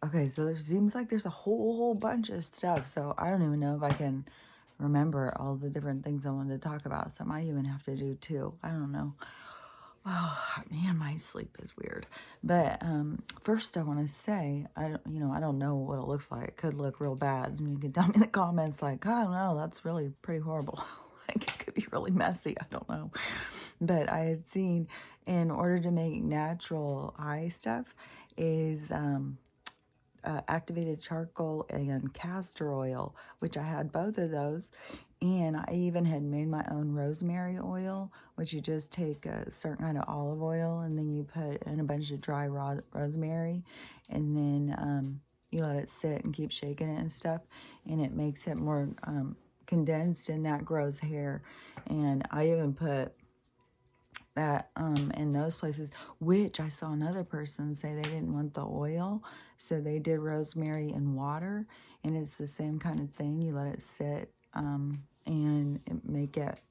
Okay, so there seems like there's a whole bunch of stuff. So I don't even know if I can remember all the different things I wanted to talk about. So I might even have to do two. I don't know. Oh man, my sleep is weird. But first, I want to say I don't know what it looks like. It could look real bad, and you can tell me in the comments like, I don't know, that's really pretty horrible. Like it could be really messy. I don't know. But I had seen in order to make natural eye stuff is activated charcoal and castor oil, which I had both of those. And I even had made my own rosemary oil, which you just take a certain kind of olive oil and then you put in a bunch of dry rosemary, and then you let it sit and keep shaking it and stuff, and it makes it more condensed, and that grows hair. And I even put that in those places, which I saw another person say they didn't want the oil, so they did rosemary and water, and it's the same kind of thing. You let it sit and make it,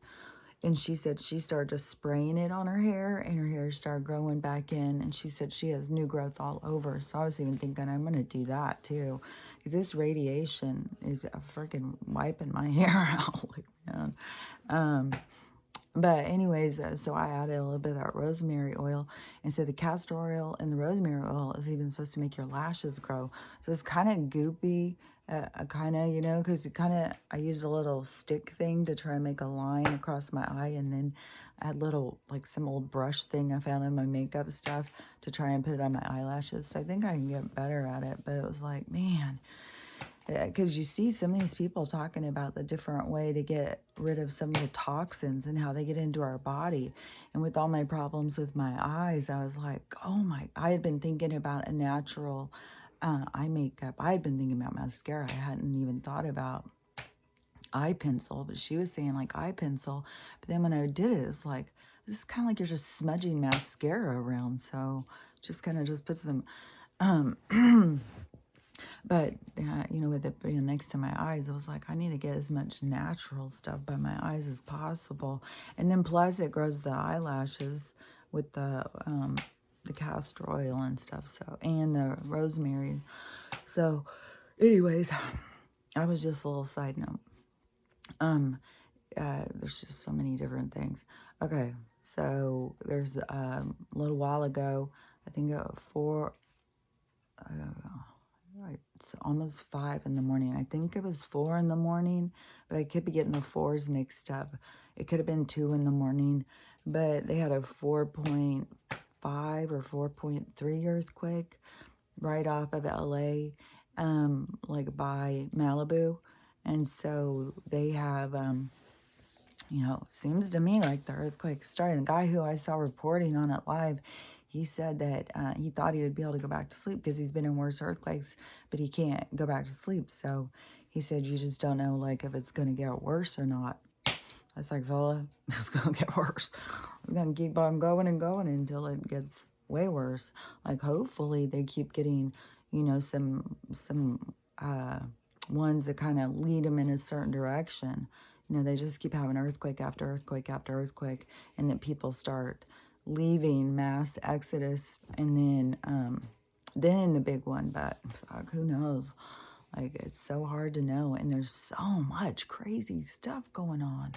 and she said she started just spraying it on her hair, and her hair started growing back in, and she said she has new growth all over. So I was even thinking I'm going to do that too, because this radiation is freaking wiping my hair out. Like, man. But anyways, so I added a little bit of that rosemary oil. And so the castor oil and the rosemary oil is even supposed to make your lashes grow. So it's kind of goopy, kind of, because I used a little stick thing to try and make a line across my eye. And then I had little, like some old brush thing I found in my makeup stuff to try and put it on my eyelashes. So I think I can get better at it. But it was like, man, because you see some of these people talking about the different way to get rid of some of the toxins and how they get into our body. And with all my problems with my eyes, I was like, I had been thinking about a natural eye makeup. I had been thinking about mascara. I hadn't even thought about eye pencil, but she was saying like eye pencil. But then when I did it, it's like, this is kind of like you're just smudging mascara around. So just kind of just put some but, with it being next to my eyes, I was like, I need to get as much natural stuff by my eyes as possible. And then plus it grows the eyelashes with the castor oil and stuff. So, and the rosemary. So anyways, I was just a little side note. There's just so many different things. Okay. So there's a little while ago, I think it's almost 5 in the morning. I think it was 4 in the morning, but I could be getting the 4s mixed up. It could have been 2 in the morning, but they had a 4.5 or 4.3 earthquake right off of LA, like by Malibu. And so they have, seems to me like the earthquake started. The guy who I saw reporting on it live, he said that he thought he would be able to go back to sleep because he's been in worse earthquakes, but he can't go back to sleep. So he said, you just don't know, like, if it's going to get worse or not. I was like, fella, it's going to get worse. We're going to keep on going and going until it gets way worse. Like, hopefully they keep getting, some ones that kind of lead them in a certain direction. They just keep having earthquake after earthquake after earthquake, and that people start leaving, mass exodus, and then the big one. But fuck, who knows? Like, it's so hard to know, and there's so much crazy stuff going on.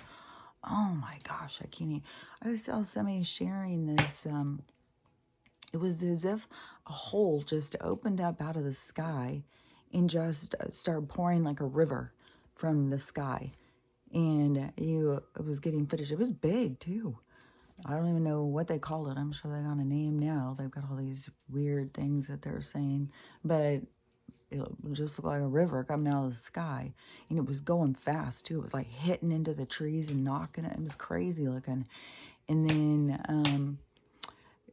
Oh my gosh, I can't even. I saw somebody sharing this. It was as if a hole just opened up out of the sky and just started pouring like a river from the sky. And it was getting footage. It was big too. I don't even know what they call it. I'm sure they got a name now. They've got all these weird things that they're saying. But it just looked like a river coming out of the sky. And it was going fast too. It was like hitting into the trees and knocking it. It was crazy looking. And then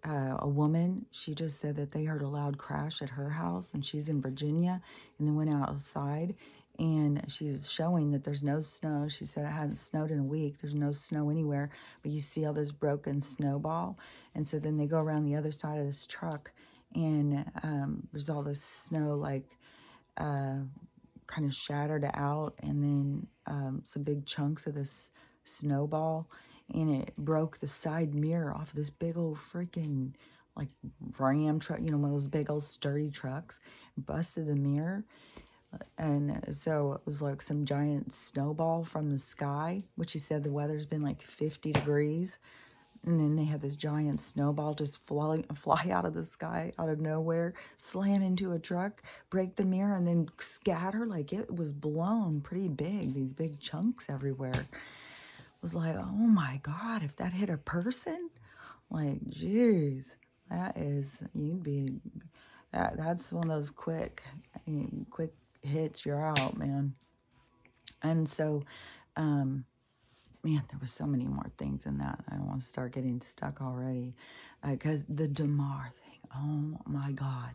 a woman, she just said that they heard a loud crash at her house, and she's in Virginia, and then went outside, and she's showing that there's no snow. She said it hadn't snowed in a week. There's no snow anywhere, but you see all this broken snowball. And so then they go around the other side of this truck, and there's all this snow, like, kind of shattered out, and then some big chunks of this snowball, and it broke the side mirror off this big old freaking, like Ram truck, you know, one of those big old sturdy trucks, busted the mirror. And so it was like some giant snowball from the sky, which he said the weather's been like 50 degrees. And then they had this giant snowball just fly out of the sky, out of nowhere, slam into a truck, break the mirror, and then scatter like it was blown pretty big, these big chunks everywhere. It was like, oh my God, if that hit a person, like, geez, that is, you'd be, that's one of those quick hits, you're out, man. And so, man, there were so many more things in that. I don't want to start getting stuck already. Because the Damar thing, oh my God.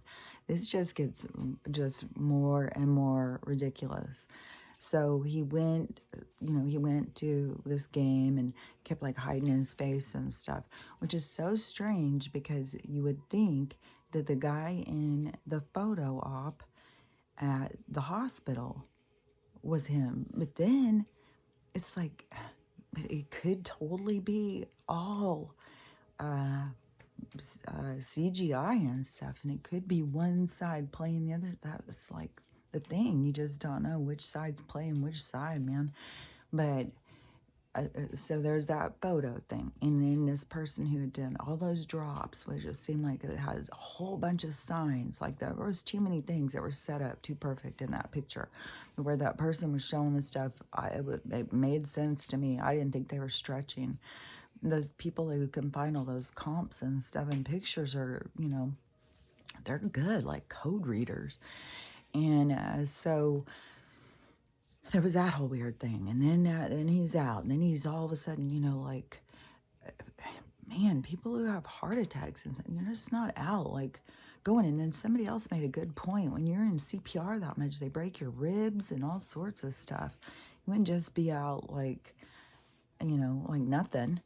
This just gets just more and more ridiculous. So he went, he went to this game and kept like hiding in his face and stuff, which is so strange because you would think that the guy in the photo op at the hospital was him. But then it's like, but it could totally be all CGI and stuff, and it could be one side playing the other. That's like the thing. You just don't know which side's playing which side, man. But so there's that photo thing, and then this person who had done all those drops, which just seemed like it had a whole bunch of signs. Like there was too many things that were set up too perfect in that picture. Where that person was showing the stuff, it made sense to me. I didn't think they were stretching. Those people who can find all those comps and stuff in pictures are, they're good, like code readers. And so there was that whole weird thing. And then he's out. And then he's all of a sudden, like, man, people who have heart attacks, and you're just not out, like, going. And then somebody else made a good point. When you're in CPR that much, they break your ribs and all sorts of stuff. You wouldn't just be out like, like nothing.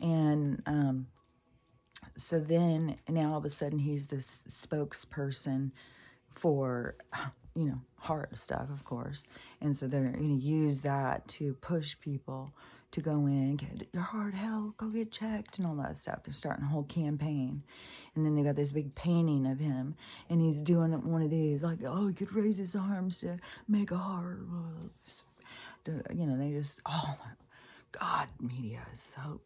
And so then now all of a sudden he's this spokesperson for, heart stuff, of course. And so they're going to use that to push people to go in, get your heart health, go get checked and all that stuff. They're starting a whole campaign. And then they got this big painting of him, and he's doing one of these, like, oh, he could raise his arms to make a heart. They just, oh, God, media is so,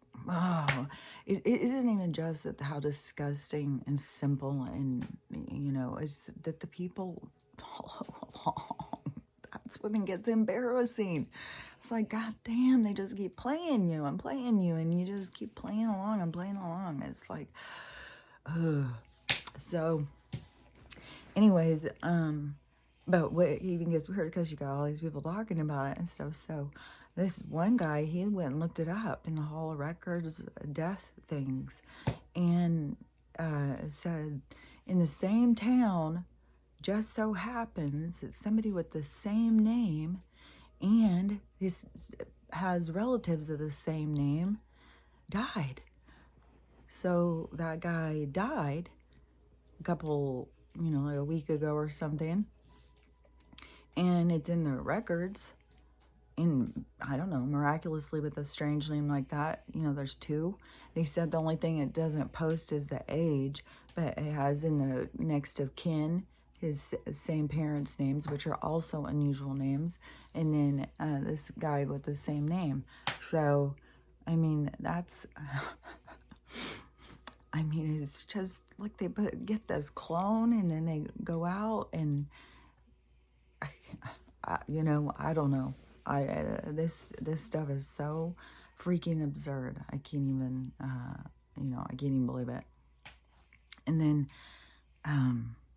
it isn't even just that how disgusting and simple and, it's that the people follow along. That's when it gets embarrassing. It's like, God damn, they just keep playing you and playing you, and you just keep playing along and playing along. It's like, so anyways, but what even gets weird because you got all these people talking about it and stuff. So this one guy, he went and looked it up in the Hall of Records, death things, and said in the same town, just so happens that somebody with the same name and has relatives of the same name died. So that guy died a couple, like a week ago or something, and it's in the records. And I don't know, miraculously with a strange name like that, there's two. They said the only thing it doesn't post is the age, but it has in the next of kin his same parents' names, which are also unusual names, and then this guy with the same name. So, I mean, that's, it's just like they get this clone, and then they go out, and, I don't know. This stuff is so freaking absurd. I can't even, I can't even believe it. And then,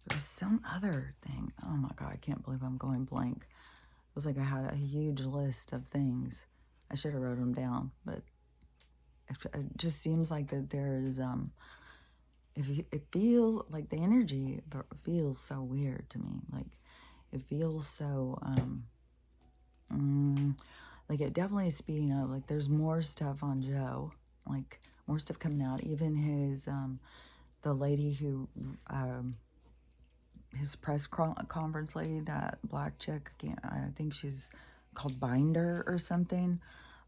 there's some other thing. Oh my God, I can't believe I'm going blank. It was like I had a huge list of things. I should have wrote them down, but it just seems like that there's, it feels like the energy feels so weird to me. Like it feels so, like it definitely is speeding up. Like there's more stuff on Joe, like more stuff coming out. Even his, the lady who, his press conference lady, that black chick, I think she's called Binder or something.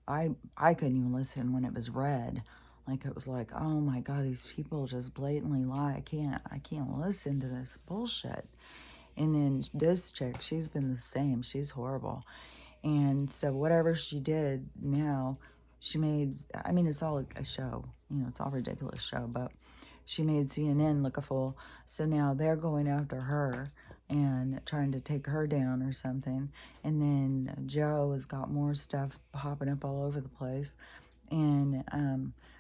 I couldn't even listen when it was read. Like, it was like, oh my God, these people just blatantly lie. I can't listen to this bullshit. And then this chick, she's been the same. She's horrible. And so whatever she did now, she made, I mean, it's all a show. You know, it's all ridiculous show, but she made CNN look a fool. So now they're going after her and trying to take her down or something. And then Joe has got more stuff popping up all over the place. And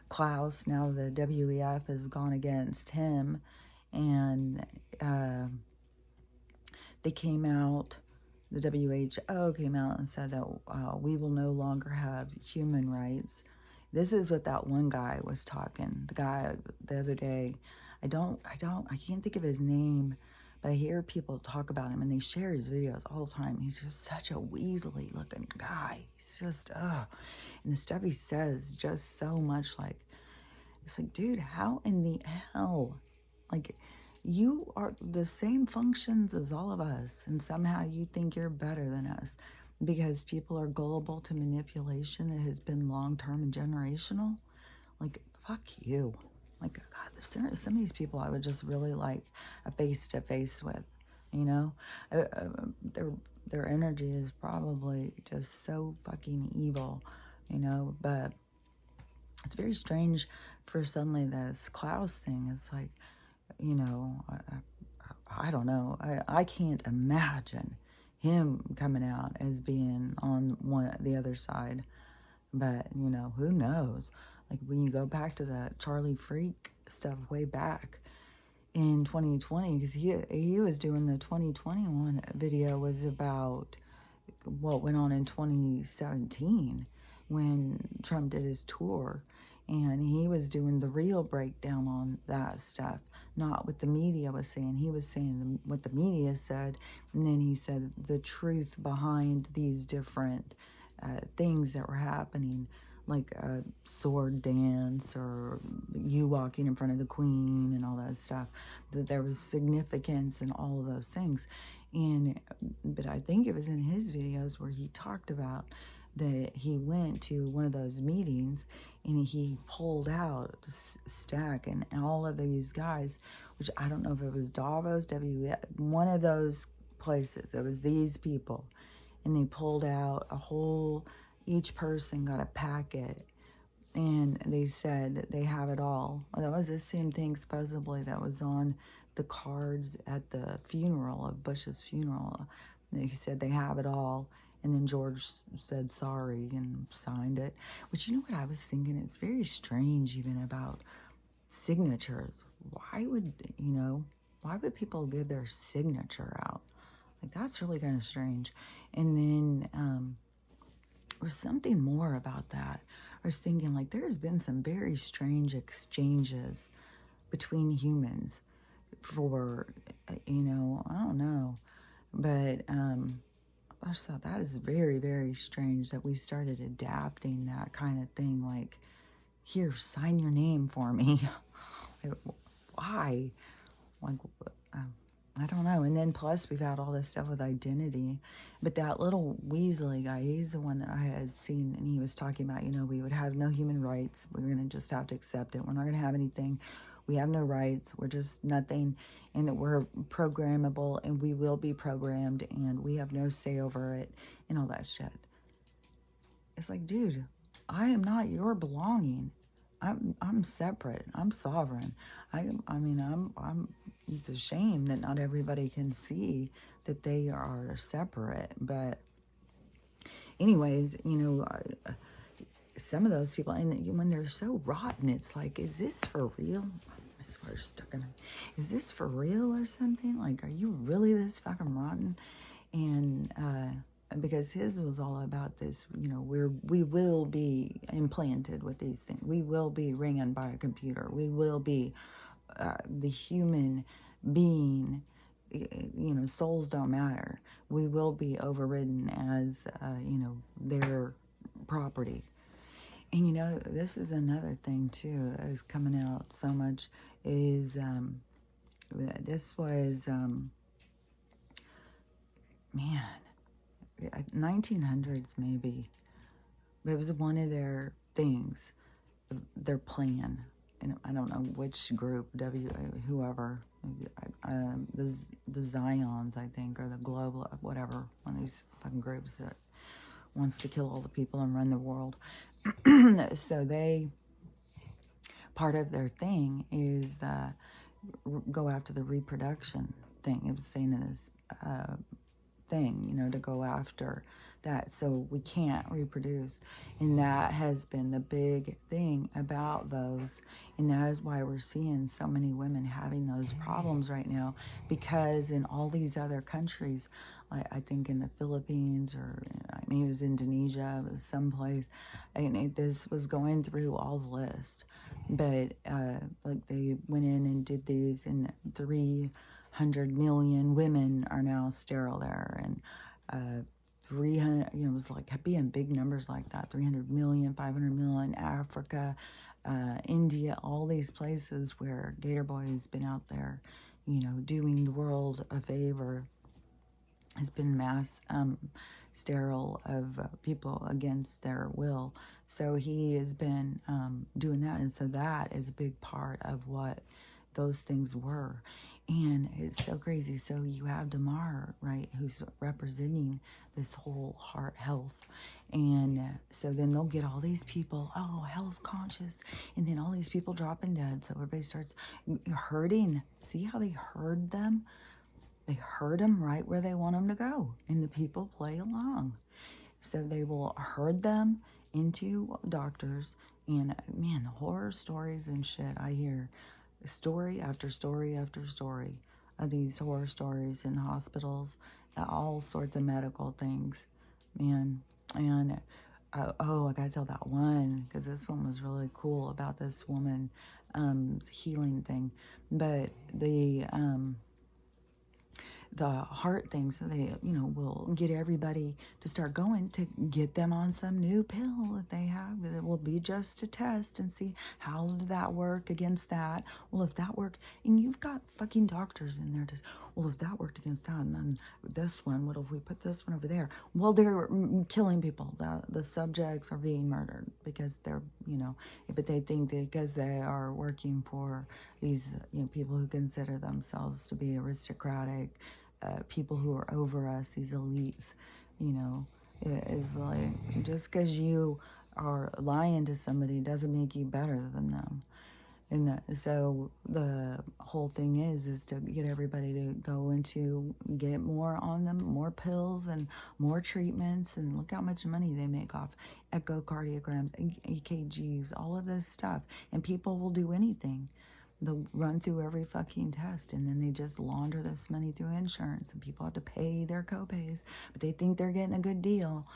Klaus, now the WEF has gone against him. And they came out, the WHO came out and said that we will no longer have human rights. This is what that one guy was talking. The guy the other day, I can't think of his name, but I hear people talk about him and they share his videos all the time. He's just such a weaselly looking guy. He's just, and the stuff he says just so much like, it's like, dude, how in the hell? Like, you are the same functions as all of us, and somehow you think you're better than us because people are gullible to manipulation that has been long-term and generational. Like, fuck you. Like, God, some of these people I would just really like a face-to-face with, you know? Their energy is probably just so fucking evil, you know? But it's very strange for suddenly this Klaus thing. It's like, you know, I don't know. I can't imagine him coming out as being on the other side. But, you know, who knows? Like, when you go back to that Charlie Freak stuff way back in 2020, because he was doing the 2021 video was about what went on in 2017 when Trump did his tour. And he was doing the real breakdown on that stuff, not what the media was saying. He was saying what the media said, and then he said the truth behind these different things that were happening, like a sword dance or you walking in front of the queen and all that stuff, that there was significance in all of those things. But I think it was in his videos where he talked about that he went to one of those meetings and he pulled out a stack and all of these guys, which I don't know if it was Davos, one of those places. It was these people. And they pulled out each person got a packet. And they said they have it all. That was the same thing supposedly that was on the cards at the funeral, of Bush's funeral. They said they have it all. And then George said sorry and signed it. But you know what I was thinking? It's very strange even about signatures. Why would people give their signature out? Like, that's really kind of strange. And then there's something more about that. I was thinking, like, there's been some very strange exchanges between humans for, you know, I don't know. But I just thought that is very, very strange that we started adapting that kind of thing. Like, here, sign your name for me. Why? Like, I don't know. And then plus we've had all this stuff with identity. But that little Weasley guy, he's the one that I had seen, and he was talking about, you know, we would have no human rights. We're going to just have to accept it. We're not going to have anything. We have no rights. We're just nothing. And that we're programmable, and we will be programmed, and we have no say over it, and all that shit. It's like, dude, I am not your belonging. I'm separate. I'm sovereign. It's a shame that not everybody can see that they are separate. But anyways, you know, some of those people, and when they're so rotten, it's like, is this for real? I swear, is this for real or something? Like, are you really this fucking rotten? And because his was all about this, you know, we will be implanted with these things. We will be ran by a computer. We will be the human being. You know, souls don't matter. We will be overridden as, you know, their property. And, you know, this is another thing, too, that is coming out so much, is this was, man, 1900s maybe. It was one of their things their plan. And I don't know which group, whoever, the Zions, I think, or the Global, whatever, one of these fucking groups that wants to kill all the people and run the world. So part of their thing is go after the reproduction thing. It was saying in this thing, to go after that, so we can't reproduce. And that has been the big thing about those, and that is why we're seeing so many women having those problems right now, because in all these other countries, I think in the Philippines, or maybe it was Indonesia, it was someplace, and this was going through all the list, but like they went in and did these, and 300 million women are now sterile there, and 300, it was like being big numbers like that, 300 million, 500 million, Africa, India, all these places where Gator Boy has been out there, doing the world a favor, has been mass sterile of people against their will. So he has been doing that, and so that is a big part of what those things were. And it's so crazy. So you have Damar, right, who's representing this whole heart health. And so then they'll get all these people, health conscious, and then all these people dropping dead. So everybody starts herding. See how they herd them? They herd them right where they want them to go, and the people play along. So they will herd them into doctors, and man, the horror stories and shit I hear, story after story after story of these horror stories in hospitals, all sorts of medical things, man. And I gotta tell that one, because this one was really cool about this woman healing thing. But the heart thing, so they, will get everybody to start going to get them on some new pill that they have. It will be just a test and see how did that work against that. Well, if that worked, and you've got fucking doctors in there well, if that worked against that, and then this one, what if we put this one over there? Well, they're killing people. The subjects are being murdered because they're, but they think that because they are working for these, people who consider themselves to be aristocratic, people who are over us, these elites, is like, just because you are lying to somebody doesn't make you better than them. And so the whole thing is to get everybody to go into, get more on them, more pills and more treatments, and look how much money they make off echocardiograms, EKGs, all of this stuff. And people will do anything. They'll run through every fucking test, and then they just launder this money through insurance, and people have to pay their copays, but they think they're getting a good deal.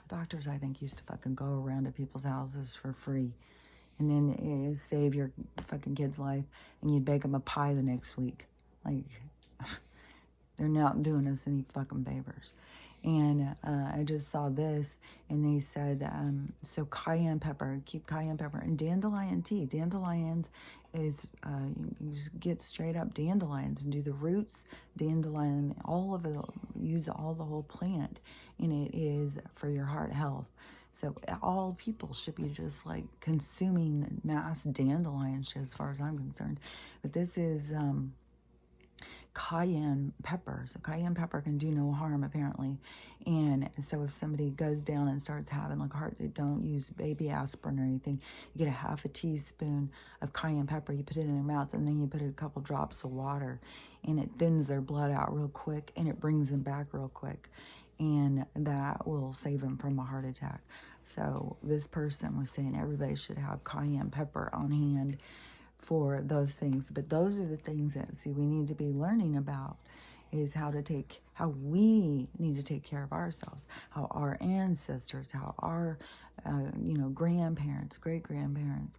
Doctors, I think, used to fucking go around to people's houses for free, and then save your fucking kid's life, and you'd bake them a pie the next week. Like, they're not doing us any fucking favors. And I just saw this, and they said, so cayenne pepper, keep cayenne pepper, and dandelion tea. Dandelions is, you just get straight up dandelions and do the roots, dandelion, all of it, use all the whole plant, and it is for your heart health. So all people should be just like consuming mass dandelion shit as far as I'm concerned. But this is cayenne pepper. So cayenne pepper can do no harm, apparently. And so if somebody goes down and starts having like heart, they don't use baby aspirin or anything. You get a half a teaspoon of cayenne pepper, you put it in their mouth, and then you put a couple drops of water, and it thins their blood out real quick, and it brings them back real quick. And that will save them from a heart attack. So this person was saying everybody should have cayenne pepper on hand for those things. But those are the things that, we need to be learning about, is how we need to take care of ourselves, how our ancestors, how our, grandparents, great-grandparents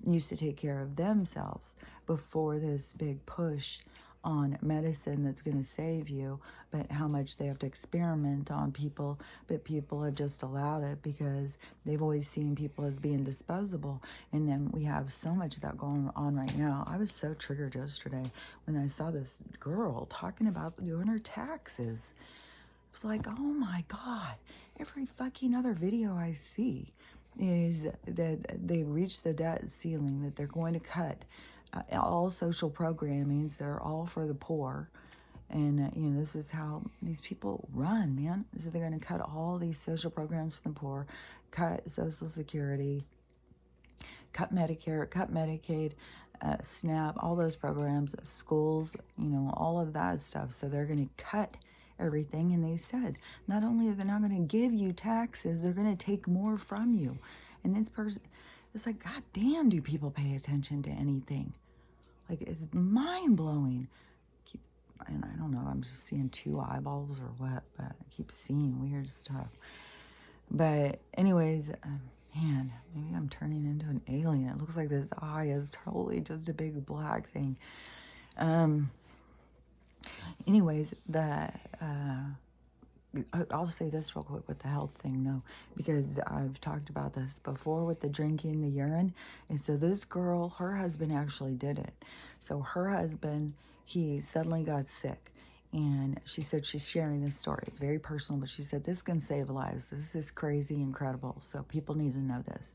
used to take care of themselves before this big push on medicine that's going to save you, but how much they have to experiment on people, but people have just allowed it because they've always seen people as being disposable. And then we have so much of that going on right now. I was so triggered yesterday when I saw this girl talking about doing her taxes. It was like, oh my God. every fucking other video I see is that they reach the debt ceiling, that they're going to cut all social programmings that are all for the poor. And, this is how these people run, man. So they're going to cut all these social programs for the poor, cut Social Security, cut Medicare, cut Medicaid, SNAP, all those programs, schools, all of that stuff. So they're going to cut everything. And they said, not only are they not going to give you taxes, they're going to take more from you. And this person, it's like, God damn, do people pay attention to anything? Like, it's mind-blowing. And I don't know, I'm just seeing two eyeballs or what, but I keep seeing weird stuff. But anyways, man, maybe I'm turning into an alien. It looks like this eye is totally just a big black thing. Anyways, I'll say this real quick with the health thing, though, because I've talked about this before with the drinking the urine. And so this girl, her husband actually did it. So her husband, he suddenly got sick. And she said she's sharing this story. It's very personal, but she said this can save lives. This is crazy, incredible. So people need to know this.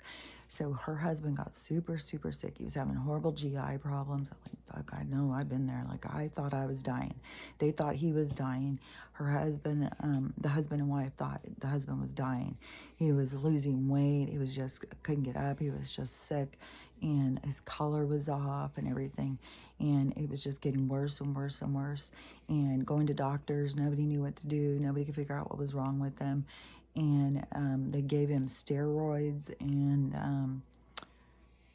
So her husband got super, super sick. He was having horrible GI problems. I'm like, fuck, I know, I've been there. Like, I thought I was dying. They thought he was dying. Her husband, the husband and wife thought the husband was dying. He was losing weight. He was just, couldn't get up. He was just sick. And his color was off and everything. And it was just getting worse and worse and worse. And going to doctors, nobody knew what to do. Nobody could figure out what was wrong with him. And they gave him steroids and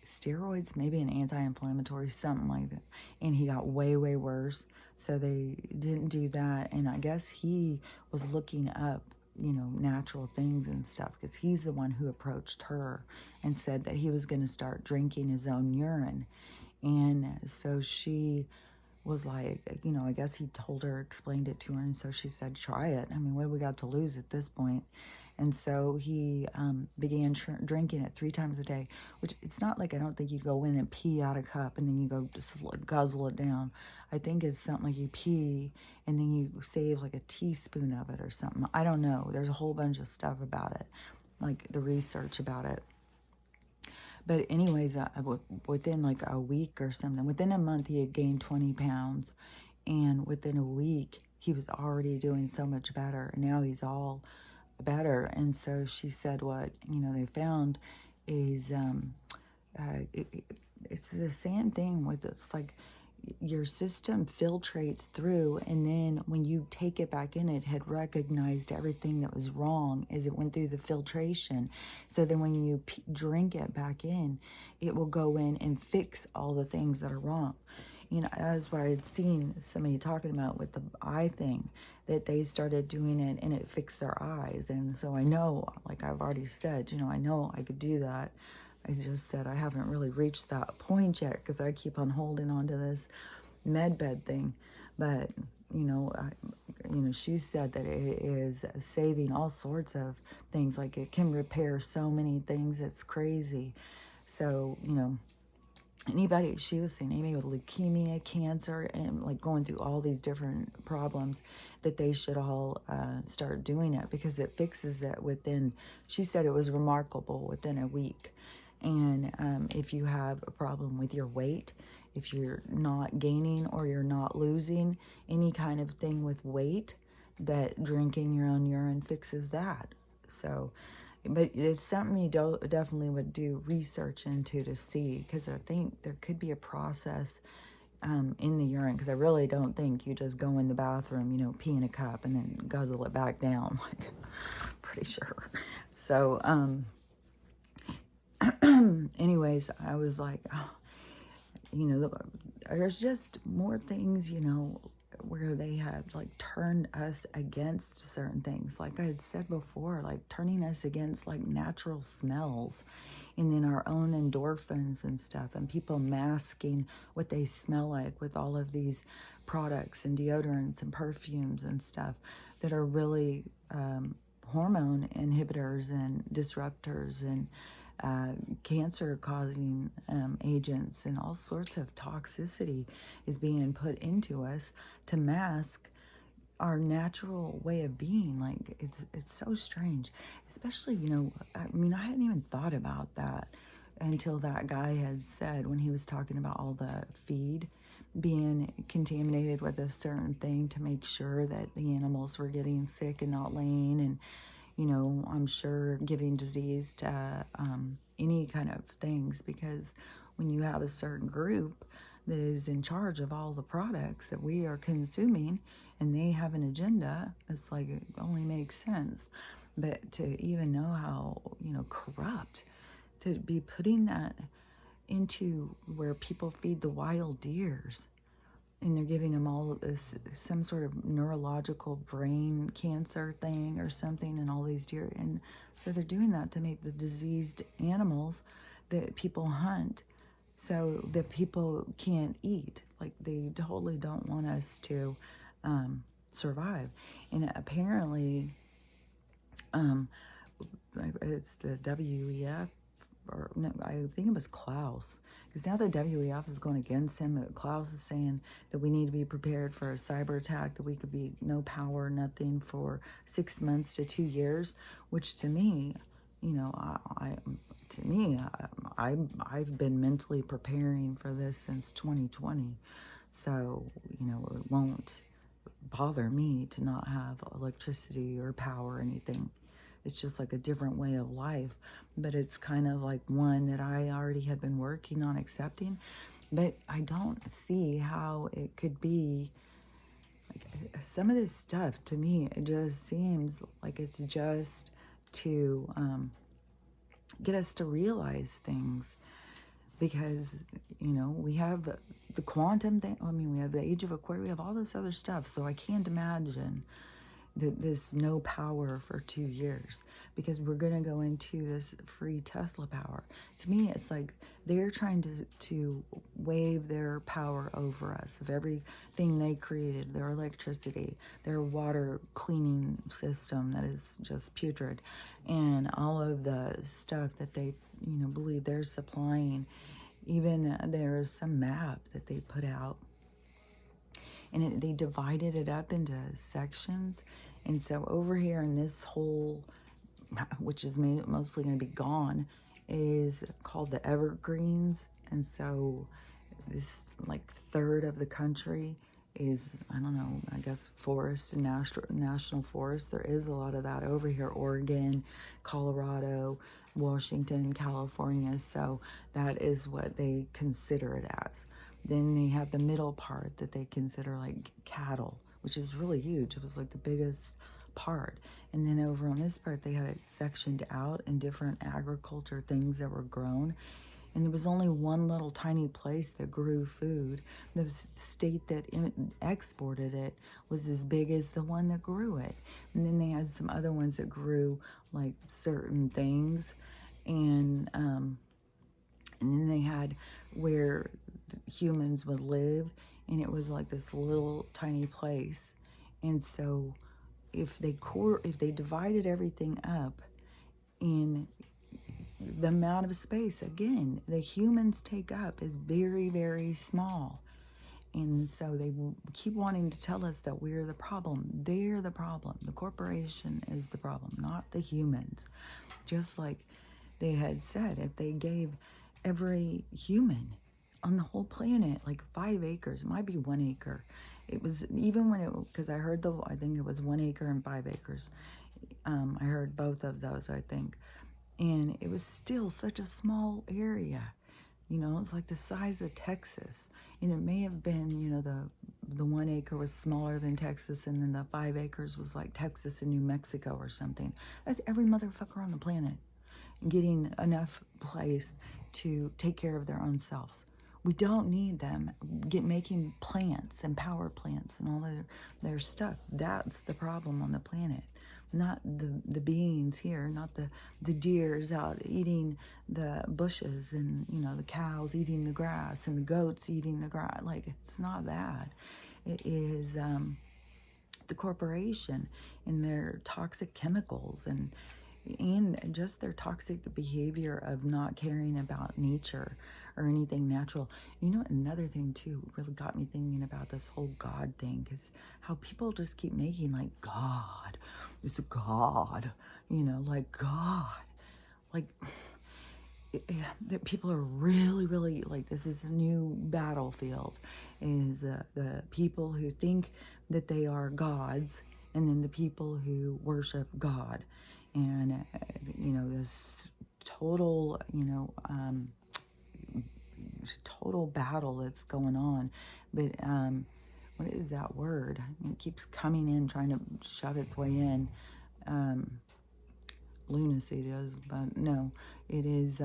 steroids, maybe an anti-inflammatory, something like that. And he got way, way worse. So they didn't do that. And I guess he was looking up, natural things and stuff, because he's the one who approached her and said that he was going to start drinking his own urine. And so she was like, I guess he told her, explained it to her, and so she said, try it. I mean, what have we got to lose at this point? And so he began drinking it 3 times a day, which it's not like, I don't think you go in and pee out a cup and then you go just guzzle it down. I think it's something like you pee and then you save like a teaspoon of it or something. I don't know. There's a whole bunch of stuff about it, like the research about it. But anyways, within like a week or something, within a month, he had gained 20 pounds. And within a week, he was already doing so much better. And now he's all better. And so she said what, they found is it's the same thing with it's like your system filtrates through, and then when you take it back in, it had recognized everything that was wrong as it went through the filtration. So then when you drink it back in, it will go in and fix all the things that are wrong. That's what I had seen somebody talking about with the eye thing, that they started doing it and it fixed their eyes. And so I know, like I've already said, I know I could do that. I just said I haven't really reached that point yet because I keep on holding on to this med bed thing. But, she said that it is saving all sorts of things. Like it can repair so many things. It's crazy. So, anybody, she was saying, anybody with leukemia, cancer, and like going through all these different problems, that they should all start doing it because it fixes it within, she said it was remarkable within a week. And if you have a problem with your weight, if you're not gaining or you're not losing any kind of thing with weight, that drinking your own urine fixes that. So, but it's something you definitely would do research into to see, because I think there could be a process in the urine, because I really don't think you just go in the bathroom, pee in a cup and then guzzle it back down. Like, pretty sure. So, anyways, I was like, there's just more things, where they have like turned us against certain things. Like I had said before, like turning us against like natural smells, and then our own endorphins and stuff, and people masking what they smell like with all of these products and deodorants and perfumes and stuff that are really hormone inhibitors and disruptors and cancer-causing agents, and all sorts of toxicity is being put into us to mask our natural way of being. Like, it's so strange, especially, I mean, I hadn't even thought about that until that guy had said, when he was talking about all the feed being contaminated with a certain thing to make sure that the animals were getting sick and not laying, and I'm sure giving disease to any kind of things, because when you have a certain group that is in charge of all the products that we are consuming and they have an agenda, it's like it only makes sense. But to even know how, corrupt, to be putting that into where people feed the wild deers, and they're giving them all this, some sort of neurological brain cancer thing or something, and all these deer. And so they're doing that to make the diseased animals that people hunt so that people can't eat. Like, they totally don't want us to survive. And apparently, it's the WEF, or no, I think it was Klaus. Because now the WEF is going against him. Klaus is saying that we need to be prepared for a cyber attack, that we could be no power, nothing for 6 months to 2 years, which to me, I've been mentally preparing for this since 2020. So, it won't bother me to not have electricity or power or anything. It's just like a different way of life, but it's kind of like one that I already had been working on accepting. But I don't see how it could be, like, some of this stuff to me, it just seems like it's just to get us to realize things, because we have the quantum thing. I mean, we have the age of Aquarius, we have all this other stuff, so I can't imagine this no power for 2 years, because we're going to go into this free Tesla power. To me, it's like they're trying to wave their power over us, of everything they created, their electricity, their water cleaning system that is just putrid, and all of the stuff that they believe they're supplying. Even there's some map that they put out, and they divided it up into sections. And so over here in this whole, which is mostly going to be gone, is called the Evergreens. And so this, like, third of the country is, I don't know, I guess forest and national forest. There is a lot of that over here: Oregon, Colorado, Washington, California. So that is what they consider it as. Then they have the middle part that they consider like cattle, which is really huge. It was like the biggest part. And then over on this part, they had it sectioned out in different agriculture things that were grown. And there was only one little tiny place that grew food. The state that exported it was as big as the one that grew it. And then they had some other ones that grew like certain things. And then they had where humans would live, and it was like this little tiny place. And so if they divided everything up in the amount of space, again, the humans take up is very, very small. And so they keep wanting to tell us that we're the problem. They're the problem. The corporation is the problem, not the humans. Just like they had said, if they gave every human on the whole planet like 5 acres, it might be 1 acre. It was, even when because I heard I think it was 1 acre and 5 acres. I heard both of those, I think. And it was still such a small area. It's like the size of Texas. And it may have been, the 1 acre was smaller than Texas, and then the 5 acres was like Texas and New Mexico or something. That's every motherfucker on the planet getting enough place to take care of their own selves. We don't need them making plants and power plants and all their stuff. That's the problem on the planet. Not the beings here, not the deers out eating the bushes, and the cows eating the grass, and the goats eating the grass. Like, it's not that. It is the corporation and their toxic chemicals, and and just their toxic behavior of not caring about nature or anything natural. You know, another thing too really got me thinking about this whole God thing, is how people just keep making like God, it's God, you know, like God, like that people are really like, this is a new battlefield, is the people who think that they are gods, and then the people who worship God. And you know, this total, you know, total battle that's going on. But what is that word? It keeps coming in, trying to shove its way in. Lunacy does, but no, it is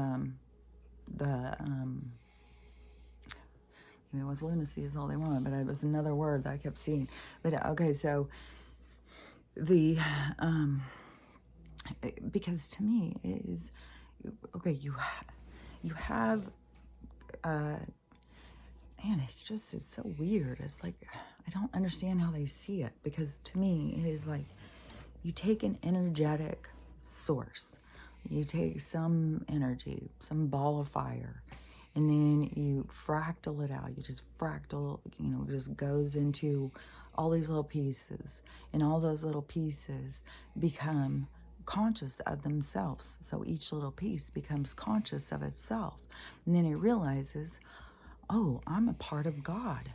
it was lunacy is all they want, but it was another word that I kept seeing. But okay, so the because to me it is okay. You have man, it's so weird. It's like I don't understand how they see it, because to me it is like you take an energetic source, you take some energy, some ball of fire, and then you fractal it out. You just fractal, you know, it just goes into all these little pieces, and all those little pieces become conscious of themselves. So each little piece becomes conscious of itself, and then it realizes, oh, I'm a part of God.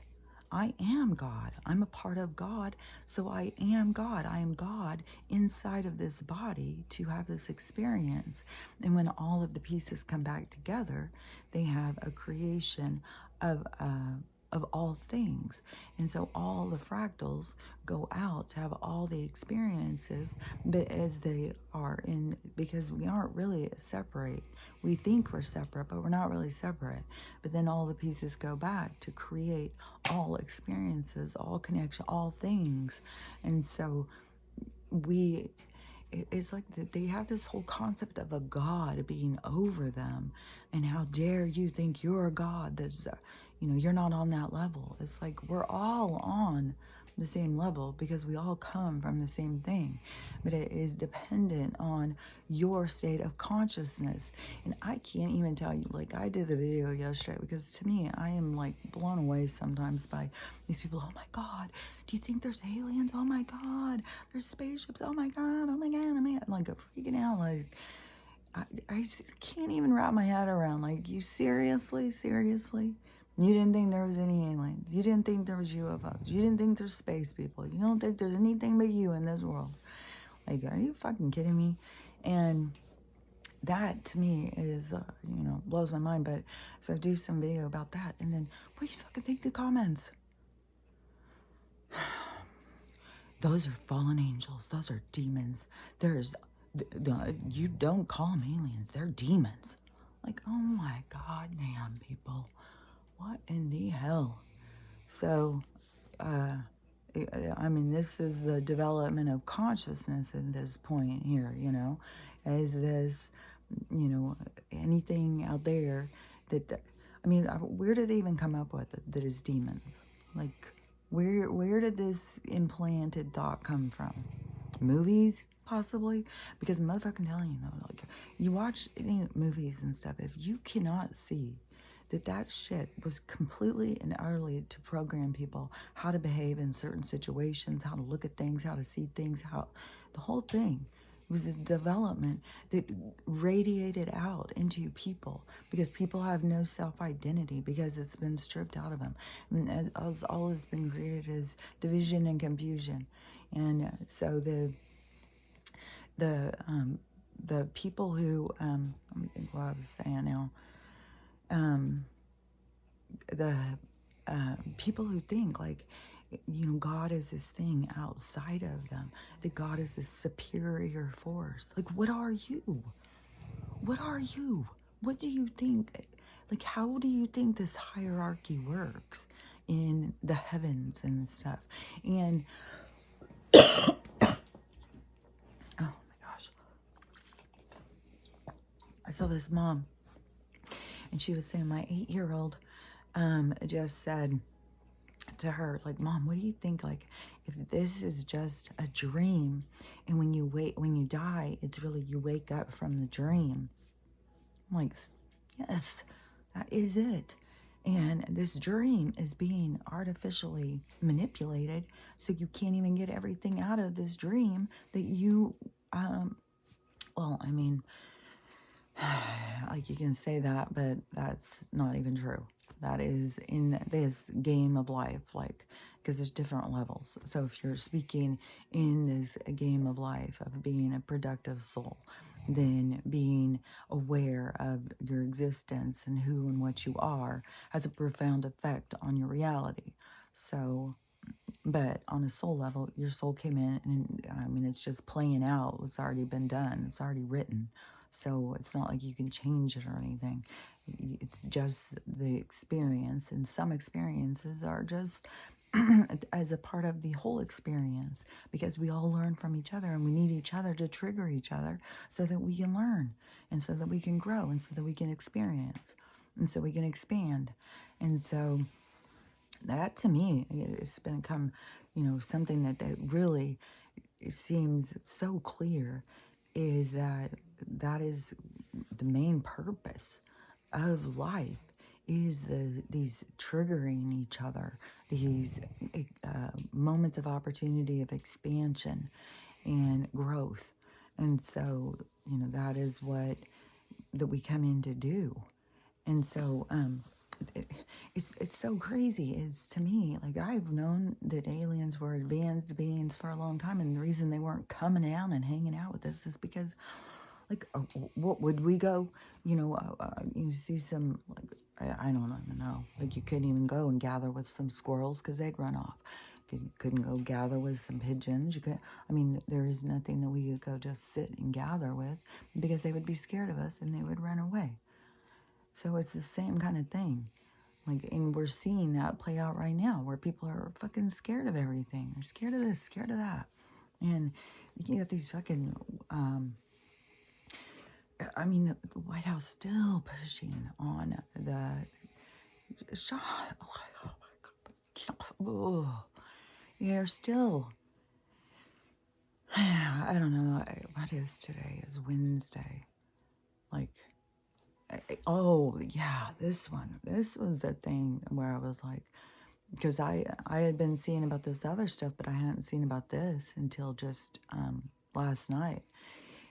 I am God. I'm a part of God. So I am God. I am God inside of this body to have this experience. And when all of the pieces come back together, they have a creation of all things. And so all the fractals go out to have all the experiences, but as they are in, because we aren't really separate. We think we're separate, but we're not really separate. But then all the pieces go back to create all experiences, all connection, all things. And so it's like they have this whole concept of a God being over them, and how dare you think you're a God. That's you know, you're not on that level. It's like we're all on the same level, because we all come from the same thing, but it is dependent on your state of consciousness. And I can't even tell you, like, I did a video yesterday, because to me, I am like blown away sometimes by these people. Oh my God, do you think there's aliens? Oh my God, there's spaceships. Oh my God, oh my God, oh my God. I'm like freaking out, like I can't even wrap my head around, like, you seriously? You didn't think there was any aliens. You didn't think there was UFOs. You didn't think there's space people. You don't think there's anything but you in this world. Like, are you fucking kidding me? And that, to me, is, you know, blows my mind. But, so I do some video about that. And then, what do you fucking think the comments? Those are fallen angels. Those are demons. You don't call them aliens. They're demons. Like, oh my God, damn, people. What in the hell? So, I mean, this is the development of consciousness at this point here, you know. Is this, you know, anything out there that I mean, where do they even come up with that is demons? Like, where did this implanted thought come from? Movies, possibly? Because I'm motherfucking telling you, though, like, you watch any movies and stuff, if you cannot see that shit was completely and utterly to program people how to behave in certain situations, how to look at things, how to see things, how the whole thing was a development that radiated out into people, because people have no self-identity, because it's been stripped out of them. And all has been created is division and confusion. And so the people who let me think what I was saying now. The people who think like, you know, God is this thing outside of them, that God is this superior force. Like, what are you? What are you? What do you think? Like, how do you think this hierarchy works in the heavens and stuff? And oh my gosh, I saw this mom, and she was saying, my 8-year-old just said to her, like, Mom, what do you think, like, if this is just a dream, and when you die, it's really, you wake up from the dream? I'm like, yes, that is it. And this dream is being artificially manipulated, so you can't even get everything out of this dream that you, well, I mean, like, you can say that, but that's not even true. That is in this game of life, like, because there's different levels. So if you're speaking in this game of life of being a productive soul, then being aware of your existence and who and what you are has a profound effect on your reality. So, but on a soul level, your soul came in, and I mean, it's just playing out what's already been done. It's already written. So it's not like you can change it or anything. It's just the experience. And some experiences are just as a part of the whole experience, because we all learn from each other, and we need each other to trigger each other so that we can learn, and so that we can grow, and so that we can experience, and so we can expand. And so that, to me, it's become, something that really, it seems so clear, is that is the main purpose of life, is these triggering each other, these moments of opportunity of expansion and growth. And so, that is what that we come in to do. And so, it's so crazy, is, to me, like, I've known that aliens were advanced beings for a long time, and the reason they weren't coming down and hanging out with us is because, like, what would we go, you see some, like, I don't even know, like, you couldn't even go and gather with some squirrels because they'd run off. You couldn't go gather with some pigeons. There is nothing that we could go just sit and gather with, because they would be scared of us and they would run away. So it's the same kind of thing. Like, and we're seeing that play out right now, where people are fucking scared of everything. They're scared of this, scared of that. And you got these fucking, the White House still pushing on the shot. Oh my God. You're still, I don't know, what is today? Is Wednesday. Like, oh, yeah, this one. This was the thing where I was like, because I had been seeing about this other stuff, but I hadn't seen about this until just last night.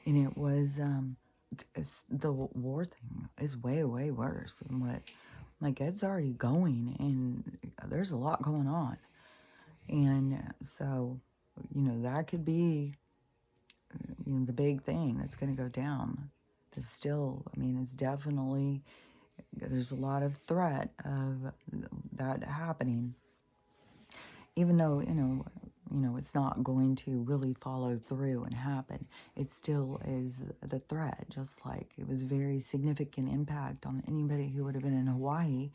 And it was, the war thing is way, way worse than what, like, it's already going, and there's a lot going on. And so, that could be, the big thing that's going to go down. There's still, it's definitely, there's a lot of threat of that happening. Even though, it's not going to really follow through and happen, it still is the threat, just like it was very significant impact on anybody who would have been in Hawaii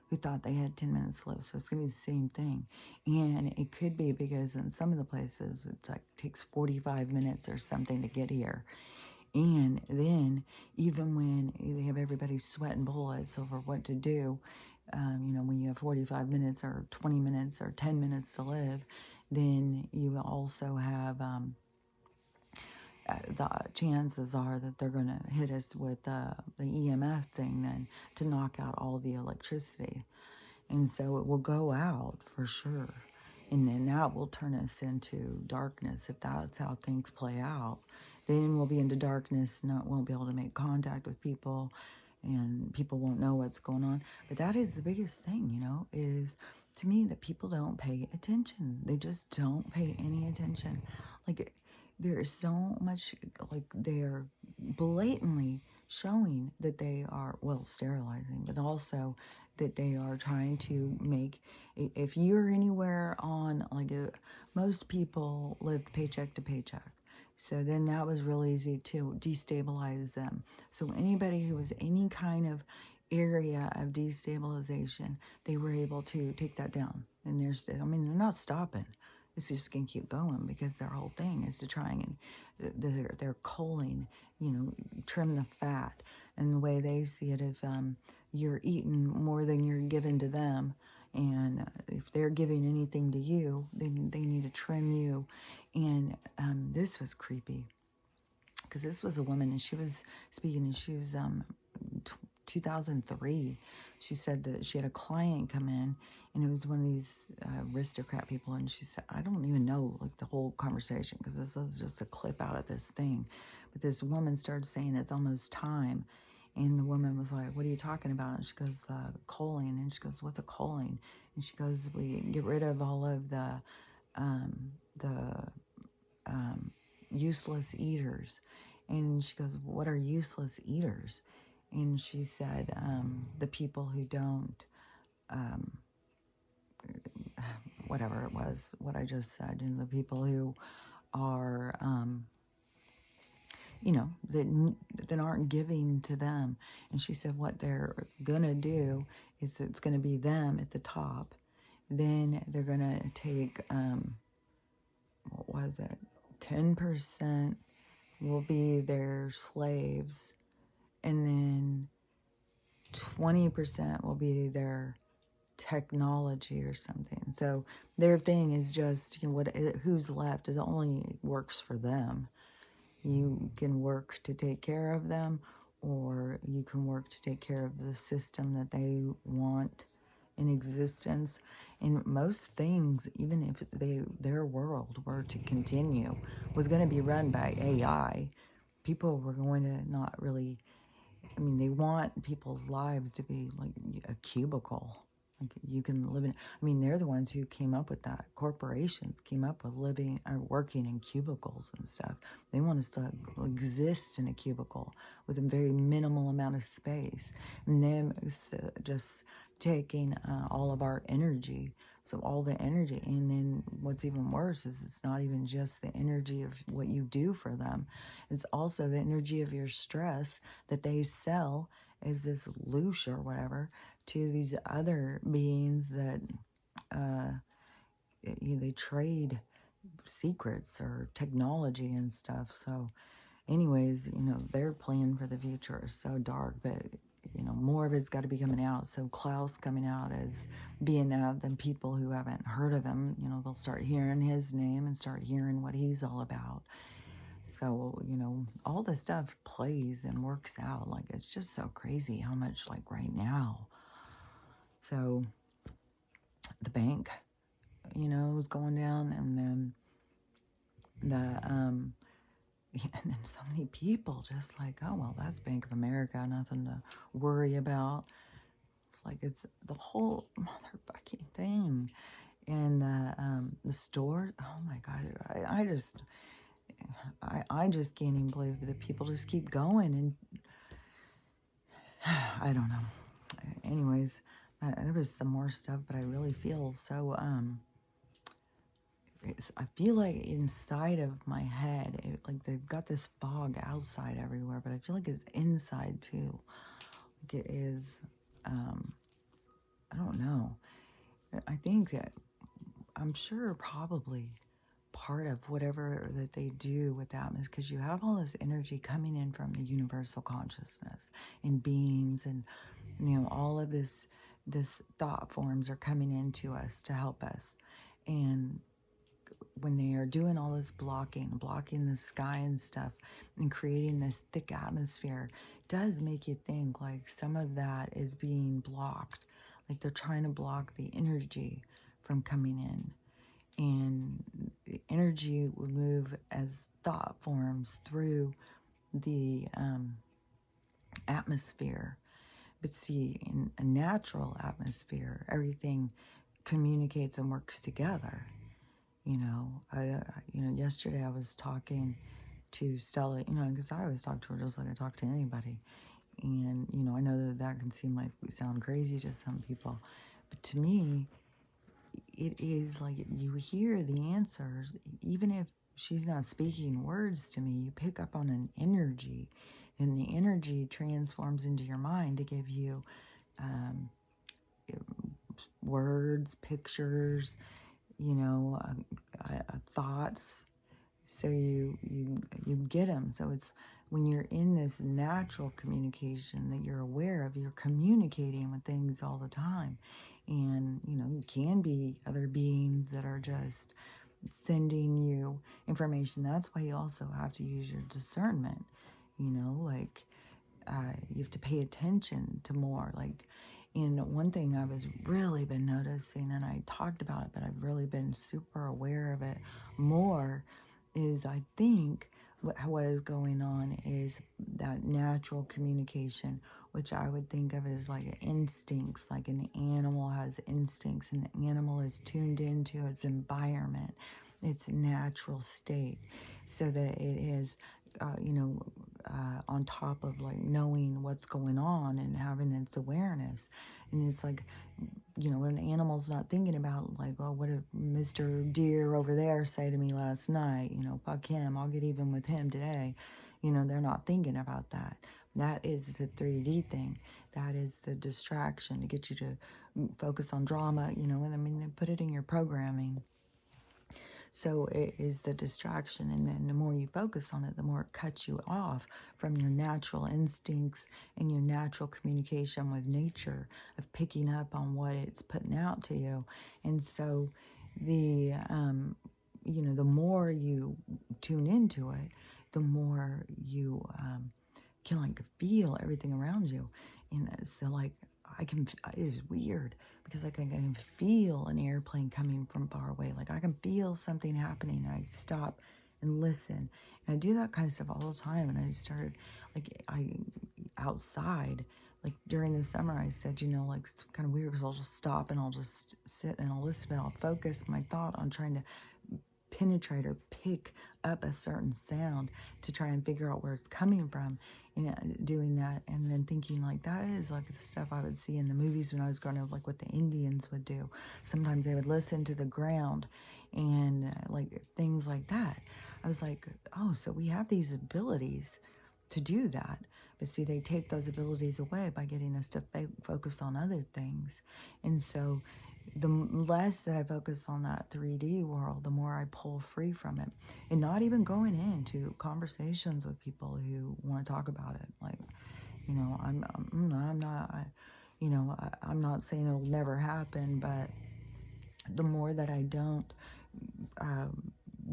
who thought they had 10 minutes to live. So it's going to be the same thing. And it could be because in some of the places, it's like takes 45 minutes or something to get here. And then even when they have everybody sweating bullets over what to do, when you have 45 minutes or 20 minutes or 10 minutes to live, then you also have the chances are that they're going to hit us with the EMF thing then to knock out all the electricity. And so it will go out for sure. And then that will turn us into darkness if that's how things play out. Then we'll be into darkness, won't be able to make contact with people, and people won't know what's going on. But that is the biggest thing, is, to me, that people don't pay attention. They just don't pay any attention. Like, there is so much, like, they're blatantly showing that they are, well, sterilizing, but also that they are trying to make, if you're anywhere on, like, most people lived paycheck to paycheck. So then that was real easy to destabilize them. So anybody who was any kind of area of destabilization, they were able to take that down. And they're not stopping. It's just going to keep going, because their whole thing is to try and, they're culling, trim the fat. And the way they see it, if you're eating more than you're given to them, And if they're giving anything to you, then they need to trim you. And this was creepy, because this was a woman, and she was speaking, and she was 2003. She said that she had a client come in, and it was one of these aristocrat people, and she said, I don't even know like the whole conversation, because this is just a clip out of this thing, but this woman started saying it's almost time, and the woman was like, what are you talking about? And she goes, the choline. And she goes, what's a choline? And she goes, we get rid of all of the useless eaters. And she goes, what are useless eaters? And she said, the people who don't, whatever it was, what I just said, the people who are, that aren't giving to them. And she said, what they're going to do is it's going to be them at the top. Then they're going to take, what was it? 10% will be their slaves, and then 20% will be their technology or something. So their thing is just, who's left is only works for them. You can work to take care of them, or you can work to take care of the system that they want in existence. And most things, even if their world were to continue, was going to be run by AI. People were going to not really, they want people's lives to be like a cubicle. Like you can live in, they're the ones who came up with that. Corporations came up with living or working in cubicles and stuff. They want us to exist in a cubicle with a very minimal amount of space. And them just taking all of our energy. So all the energy, and then what's even worse is it's not even just the energy of what you do for them. It's also the energy of your stress that they sell as this loosh or whatever to these other beings that they trade secrets or technology and stuff. So anyways, their plan for the future is so dark, but more of it's got to be coming out. So Klaus coming out as being that, then people who haven't heard of him, they'll start hearing his name and start hearing what he's all about. So, all this stuff plays and works out. Like, it's just so crazy how much, like, right now. So, the bank, is going down, and then and then so many people just like, oh, well, that's Bank of America, nothing to worry about. It's like, it's the whole motherfucking thing. And the store, oh my God, I just can't even believe that people just keep going, and I don't know. Anyways, there was some more stuff, but I really feel so, I feel like inside of my head, like they've got this fog outside everywhere, but I feel like it's inside too. Like it is, I don't know. I think that, I'm sure probably part of whatever that they do with that is because you have all this energy coming in from the universal consciousness and beings, and all of this thought forms are coming into us to help us. And when they are doing all this blocking the sky and stuff, and creating this thick atmosphere, does make you think like some of that is being blocked. Like they're trying to block the energy from coming in. And the energy would move as thought forms through the atmosphere. But see, in a natural atmosphere, everything communicates and works together. Yesterday I was talking to Stella, because I always talk to her just like I talk to anybody. And, I know that can sound crazy to some people. But to me, it is like you hear the answers, even if she's not speaking words to me, you pick up on an energy, and the energy transforms into your mind to give you words, pictures, thoughts. So you get them. So it's when you're in this natural communication that you're aware of, you're communicating with things all the time. And, can be other beings that are just sending you information. That's why you also have to use your discernment, like you have to pay attention to more. Like, and one thing I was really been noticing, and I talked about it, but I've really been super aware of it more, is I think what is going on is that natural communication, which I would think of as like instincts, like an animal has instincts, and the animal is tuned into its environment, its natural state, so that it is, on top of like knowing what's going on and having its awareness. And it's like, when an animal's not thinking about like, oh, what did Mr. Deer over there say to me last night? Fuck him, I'll get even with him today. They're not thinking about that. That is the 3D thing. That is the distraction to get you to focus on drama, and I mean, they put it in your programming. So it is the distraction, and then the more you focus on it, the more it cuts you off from your natural instincts and your natural communication with nature of picking up on what it's putting out to you. And so the the more you tune into it, the more you can like feel everything around you. And so like it is weird because like I can feel an airplane coming from far away. Like I can feel something happening, and I stop and listen. And I do that kind of stuff all the time. And I started outside, like during the summer, I said, like it's kind of weird because I'll just stop and I'll just sit and I'll listen, and I'll focus my thought on trying to penetrate or pick up a certain sound to try and figure out where it's coming from, and doing that, and then thinking like that is like the stuff I would see in the movies when I was growing up, like what the Indians would do. Sometimes they would listen to the ground and like things like that. I was like, oh, so we have these abilities to do that. But see, they take those abilities away by getting us to focus on other things. And so the less that I focus on that 3D world, the more I pull free from it. And not even going into conversations with people who want to talk about it. Like, I'm not saying it'll never happen, but the more that I don't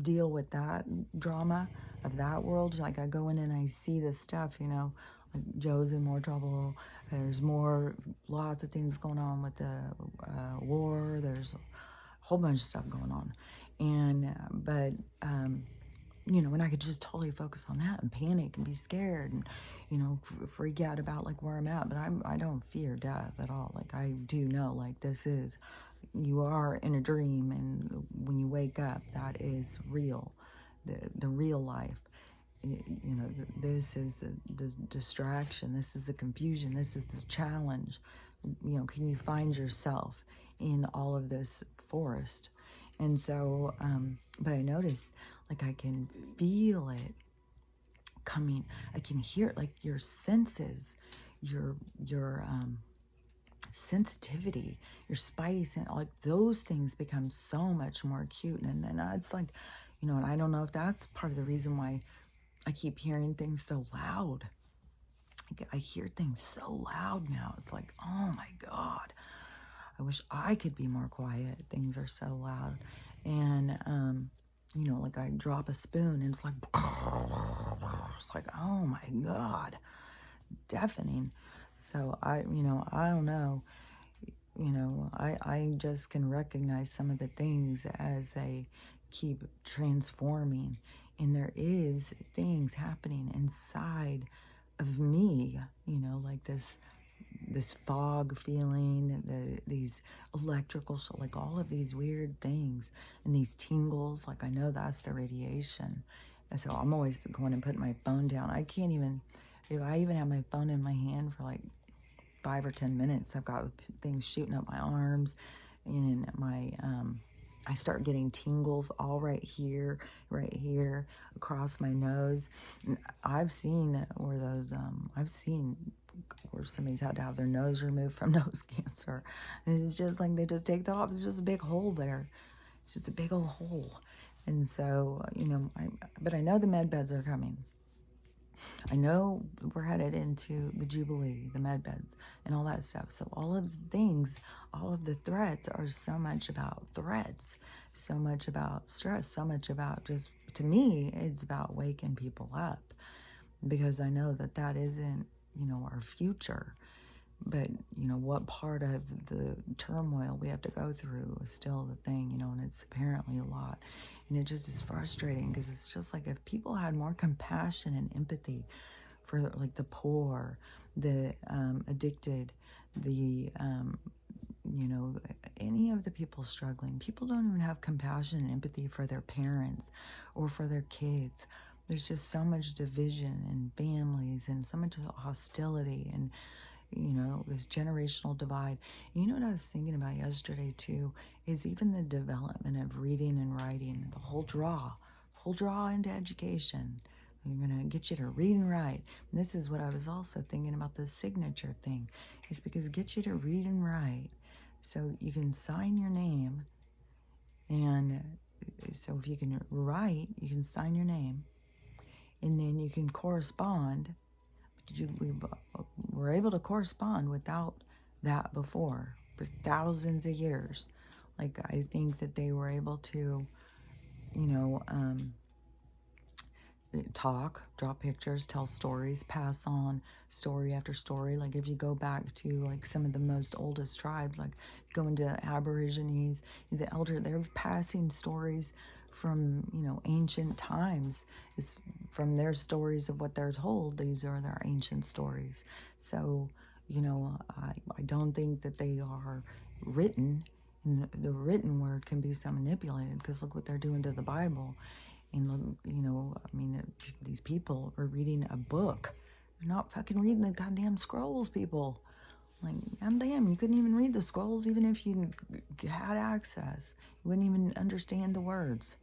deal with that drama of that world, like I go in and I see this stuff, like Joe's in more trouble. There's lots of things going on with the war. There's a whole bunch of stuff going on. And, and I could just totally focus on that and panic and be scared and, freak out about like where I'm at. But I don't fear death at all. Like I do know, like you are in a dream, and when you wake up, that is real, the real life. This is the distraction, this is the confusion, this is the challenge. Can you find yourself in all of this forest? And so, but I notice, like I can feel it coming. I can hear it, like your senses, your sensitivity, your spidey sense, like those things become so much more acute. And then it's like, and I don't know if that's part of the reason why I keep hearing things so loud. I hear things so loud now. It's like, oh my God, I wish I could be more quiet. Things are so loud. And, like I drop a spoon and it's like, oh my God, deafening. So I don't know. I just can recognize some of the things as they keep transforming. And there is things happening inside of me, like this fog feeling, these electrical, like all of these weird things, and these tingles. Like I know that's the radiation. And so I'm always going and putting my phone down. I can't even, if I even have my phone in my hand for like 5 or 10 minutes, I've got things shooting up my arms, and my I start getting tingles all right here, across my nose. And I've seen where somebody's had to have their nose removed from nose cancer. And it's just like they just take that off. It's just a big hole there. It's just a big old hole. And so, but I know the med beds are coming. I know we're headed into the Jubilee, the med beds, and all that stuff. So all of the things, all of the threats are so much about threats, so much about stress, so much about just, to me, it's about waking people up, because I know that that isn't, our future. But, what part of the turmoil we have to go through is still the thing, and it's apparently a lot. And it just is frustrating, because it's just like, if people had more compassion and empathy for like the poor, the addicted, the, any of the people struggling. People don't even have compassion and empathy for their parents or for their kids. There's just so much division in families and so much hostility and, this generational divide. You know what I was thinking about yesterday too, is even the development of reading and writing, the whole draw into education. We're going to get you to read and write. And this is what I was also thinking about, the signature thing. It's because it gets you to read and write so you can sign your name. And so if you can write, you can sign your name. And then you can correspond. We were able to correspond without that before for thousands of years. Like, I think that they were able to, talk, draw pictures, tell stories, pass on story after story. Like, if you go back to like some of the most oldest tribes, like go into Aborigines, the elder, they're passing stories from, ancient times. It's from their stories of what they're told. These are their ancient stories. So, I don't think that they are written, and the written word can be so manipulated, because look what they're doing to the Bible. And, these people are reading a book. They're not fucking reading the goddamn scrolls, people. Like, goddamn, you couldn't even read the scrolls even if you had access. You wouldn't even understand the words.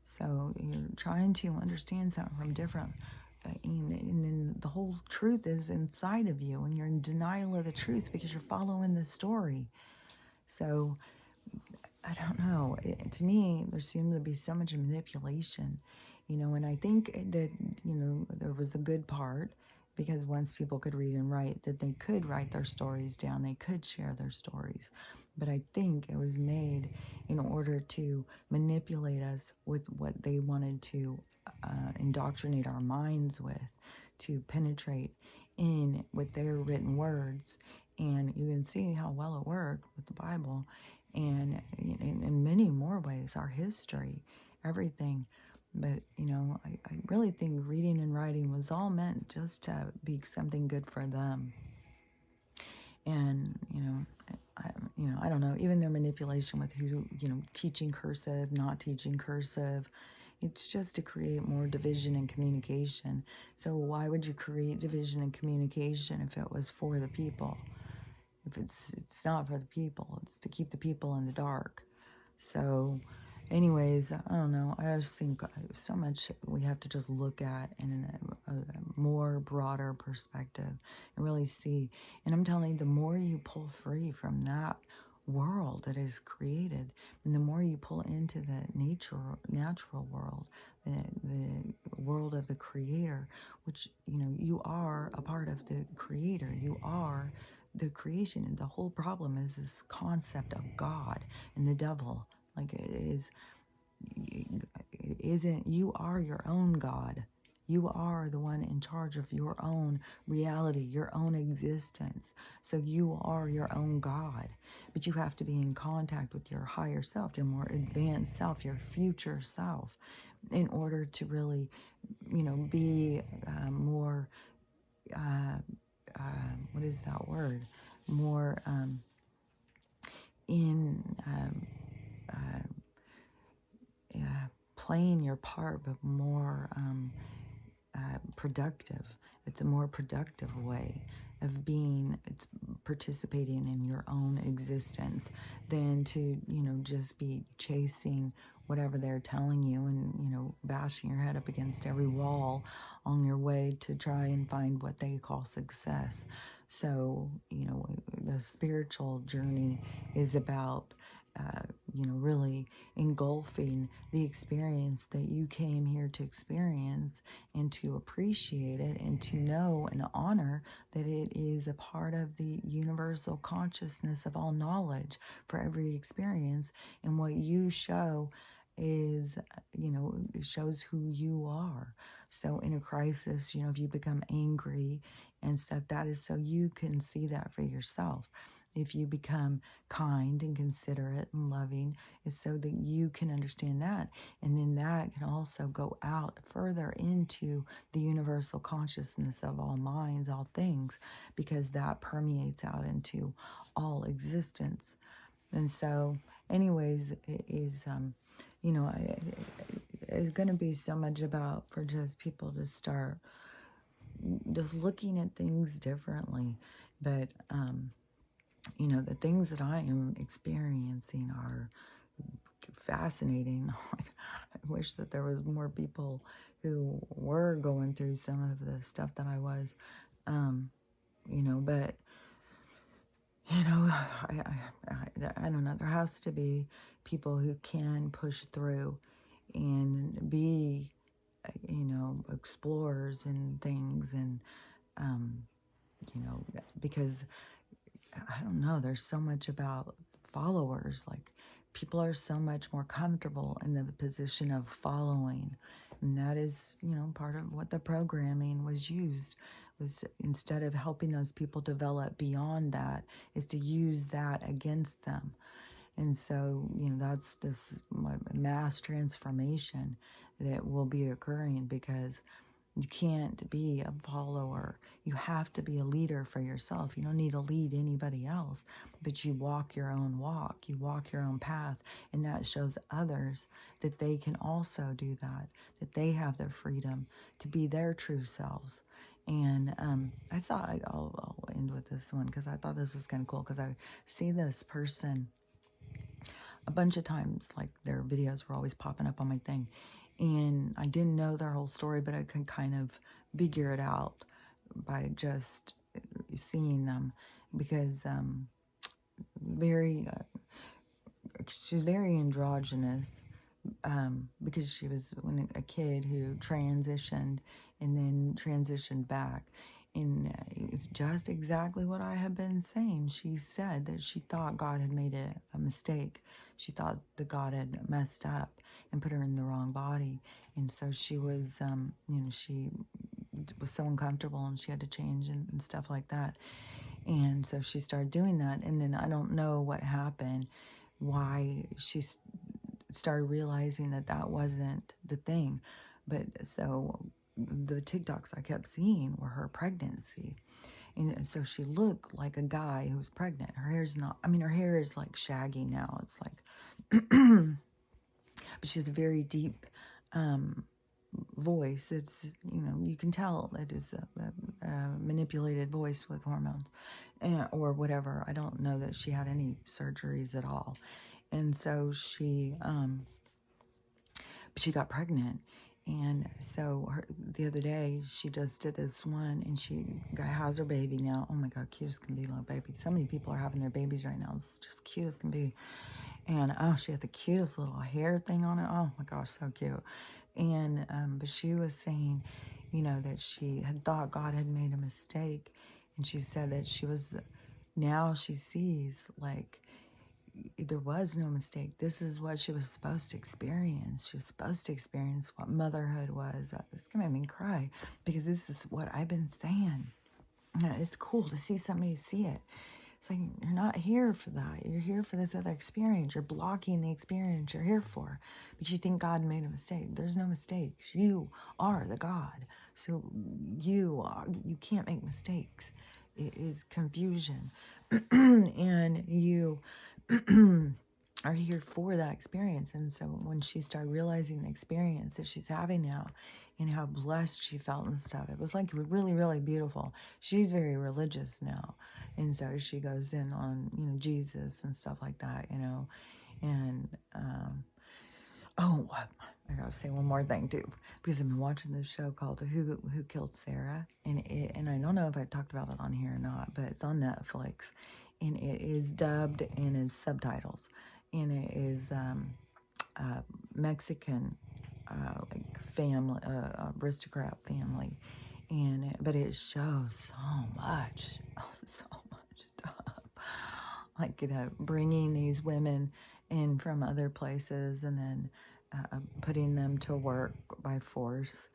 So you're trying to understand something from different, and then the whole truth is inside of you, and you're in denial of the truth because you're following the story. So I don't know. To me, there seemed to be so much manipulation, and I think that, there was a good part, because once people could read and write, that they could write their stories down, they could share their stories. But I think it was made in order to manipulate us with what they wanted to indoctrinate our minds with, to penetrate in with their written words. And you can see how well it worked with the Bible, and in many more ways, our history, everything. But, I really think reading and writing was all meant just to be something good for them. And, I don't know, even their manipulation with who, teaching cursive, not teaching cursive, it's just to create more division and communication. So why would you create division and communication if it was for the people? If it's not for the people, it's to keep the people in the dark. So anyways, I don't know. I just think so much we have to just look at in a more broader perspective and really see. And I'm telling you, the more you pull free from that world that is created, and the more you pull into the natural world, the world of the creator, which, you are a part of the creator. You are the creation. And the whole problem is this concept of God and the devil. Like, it isn't, you are your own God. You are the one in charge of your own reality, your own existence. So you are your own God. But you have to be in contact with your higher self, your more advanced self, your future self, in order to really, be more, what is that word? More in playing your part, but more productive. It's a more productive way of being, it's participating in your own existence than to, just be chasing whatever they're telling you and, bashing your head up against every wall on your way to try and find what they call success. So, the spiritual journey is about really engulfing the experience that you came here to experience, and to appreciate it, and to know and honor that it is a part of the universal consciousness of all knowledge for every experience. And what you show is, it shows who you are. So in a crisis, if you become angry and stuff, that is so you can see that for yourself. If you become kind and considerate and loving, it's so that you can understand that. And then that can also go out further into the universal consciousness of all minds, all things, because that permeates out into all existence. And so, anyways, it is, it's going to be so much about for just people to start just looking at things differently. But, the things that I am experiencing are fascinating. I wish that there was more people who were going through some of the stuff that I was, but, I don't know. There has to be people who can push through and be, explorers and things. And, because I don't know, there's so much about followers. Like, people are so much more comfortable in the position of following. And that is, part of what the programming was used, was instead of helping those people develop beyond that, is to use that against them. And so, that's this mass transformation that will be occurring, because you can't be a follower. You have to be a leader for yourself. You don't need to lead anybody else, but you walk your own walk. You walk your own path, and that shows others that they can also do that they have their freedom to be their true selves. And I'll end with this one, because I thought this was kind of cool, because I see this person a bunch of times. Like, their videos were always popping up on my thing. And I didn't know their whole story, but I could kind of figure it out by just seeing them, because she's very androgynous, because she was a kid who transitioned and then transitioned back. And it's just exactly what I have been saying. She said that she thought God had made a mistake. She thought that God had messed up and put her in the wrong body. And so she was, she was so uncomfortable, and she had to change and stuff like that. And so she started doing that. And then I don't know what happened, why she started realizing that that wasn't the thing. But so the TikToks I kept seeing were her pregnancy. And so she looked like a guy who was pregnant. Her hair's not, her hair is like shaggy now. It's like, but she has a very deep voice. It's, you can tell it is a manipulated voice with hormones or whatever. I don't know that she had any surgeries at all. And so she got pregnant. And so the other day, she just did this one, and she has her baby now. Oh my God, cute as can be, little baby. So many people are having their babies right now. It's just cute as can be. And she had the cutest little hair thing on it. Oh my gosh, so cute. And but she was saying, that she had thought God had made a mistake. And she said that now she sees, like, there was no mistake. This is what she was supposed to experience. She was supposed to experience what motherhood was. This can make me cry, because this is what I've been saying. It's cool to see somebody see it. It's like, you're not here for that. You're here for this other experience. You're blocking the experience you're here for because you think God made a mistake. There's no mistakes. You are the God. So you can't make mistakes. It is confusion. And you are here for that experience. And so when she started realizing the experience that she's having now and how blessed she felt and stuff, it was like really, really beautiful. She's very religious now. And so she goes in on, Jesus and stuff like that, and, I gotta say one more thing too, because I've been watching this show called Who Killed Sarah, and I don't know if I talked about it on here or not, but it's on Netflix, and it is dubbed and is subtitles, and it is Mexican, like family, aristocrat family, and but it shows so much, so much stuff, like bringing these women in from other places and then putting them to work by force,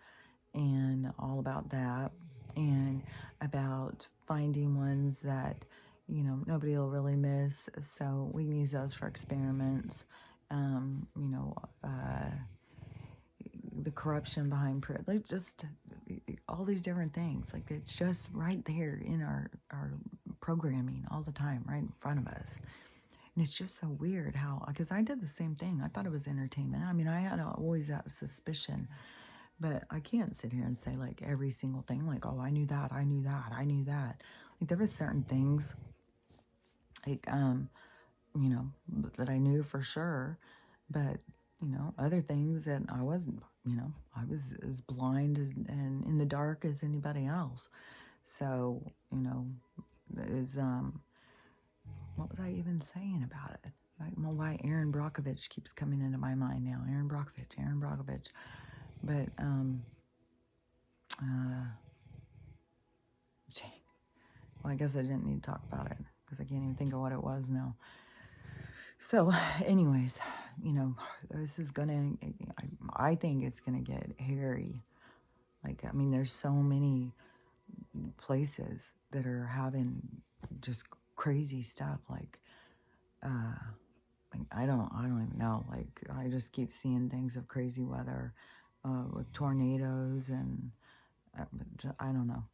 and all about that, and about finding ones that nobody will really miss, so we can use those for experiments. The corruption behind like just all these different things, like it's just right there in our programming all the time, right in front of us. And it's just so weird how, because I did the same thing. I thought it was entertainment. I mean, I had always that suspicion, but I can't sit here and say like every single thing, like, oh, I knew that, I knew that, I knew that. Like there were certain things, like that I knew for sure, but other things that I wasn't. I was as blind and in the dark as anybody else. So is what was I even saying about it? I don't know why Aaron Brockovich keeps coming into my mind now. Aaron Brockovich. But well, I guess I didn't need to talk about it because I can't even think of what it was now. So, anyways, this is gonna, I think it's gonna get hairy. Like, I mean, there's so many places that are having just crazy stuff. Like I don't even know. Like, I just keep seeing things of crazy weather, with tornadoes and I don't know.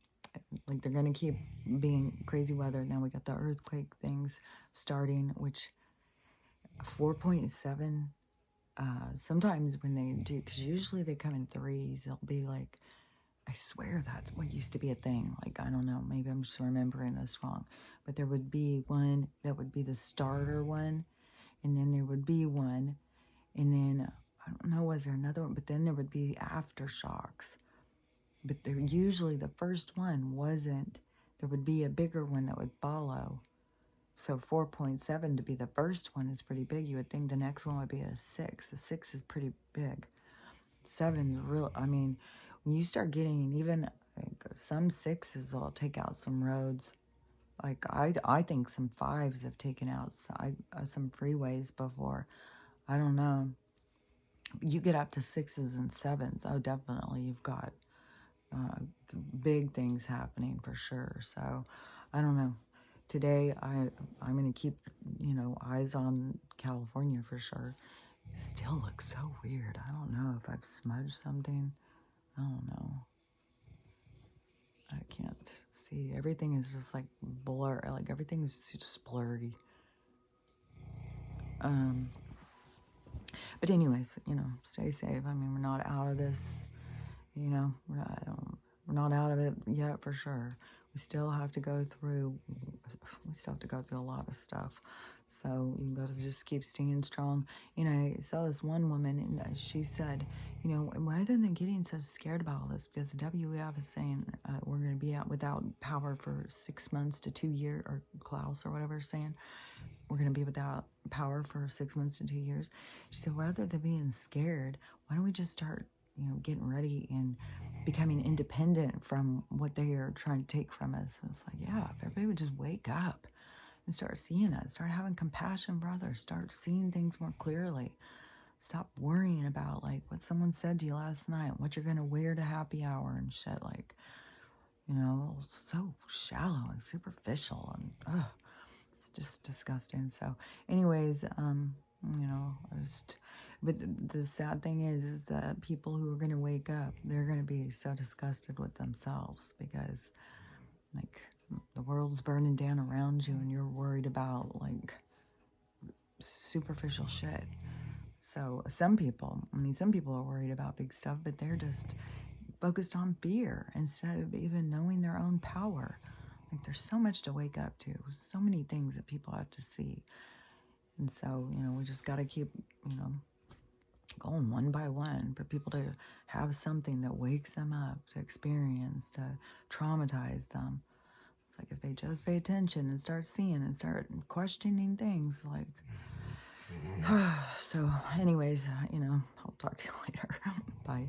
Like, they're gonna keep being crazy weather. Now we got the earthquake things starting, which 4.7. Sometimes when they do, because usually they come in threes, they'll be like, I swear that's what used to be a thing. Like, I don't know, maybe I'm just remembering this wrong. But there would be one that would be the starter one, and then there would be one, and then, I don't know, was there another one? But then there would be aftershocks. But usually the first one wasn't. There would be a bigger one that would follow. So 4.7 to be the first one is pretty big. You would think the next one would be a 6. The 6 is pretty big. 7 is real. I mean, when you start getting even like, some 6s will take out some roads. Like I think some 5s have taken out some freeways before. I don't know. You get up to 6s and 7s. Oh, definitely, you've got big things happening for sure. So, I don't know. Today, I'm going to keep, eyes on California for sure. It still looks so weird. I don't know if I've smudged something. I don't know. I can't see. Everything is just like blur. Like everything's just blurry. But anyways, stay safe. I mean, we're not out of this. We're not out of it yet for sure. We still have to go through. We still have to go through a lot of stuff. So you got to just keep staying strong. I saw this one woman, and she said, rather than getting so scared about all this, because the WEF is saying we're going to be out without power for 6 months to 2 years, or Klaus or whatever is saying, we're going to be without power for 6 months to 2 years. She said, rather than being scared, why don't we just start, getting ready and becoming independent from what they are trying to take from us? And it's like, yeah, if everybody would just wake up and start seeing that, start having compassion for others, start seeing things more clearly. Stop worrying about like what someone said to you last night, what you're going to wear to happy hour and shit. Like, so shallow and superficial, and it's just disgusting. So anyways, but the sad thing is that people who are going to wake up, they're going to be so disgusted with themselves because like the world's burning down around you and you're worried about like superficial shit. So some people are worried about big stuff, but they're just focused on fear instead of even knowing their own power. Like there's so much to wake up to, so many things that people have to see. And so, we just got to keep, going one by one for people to have something that wakes them up, to experience, to traumatize them. It's like if they just pay attention and start seeing and start questioning things, like So anyways, I'll talk to you later. Bye.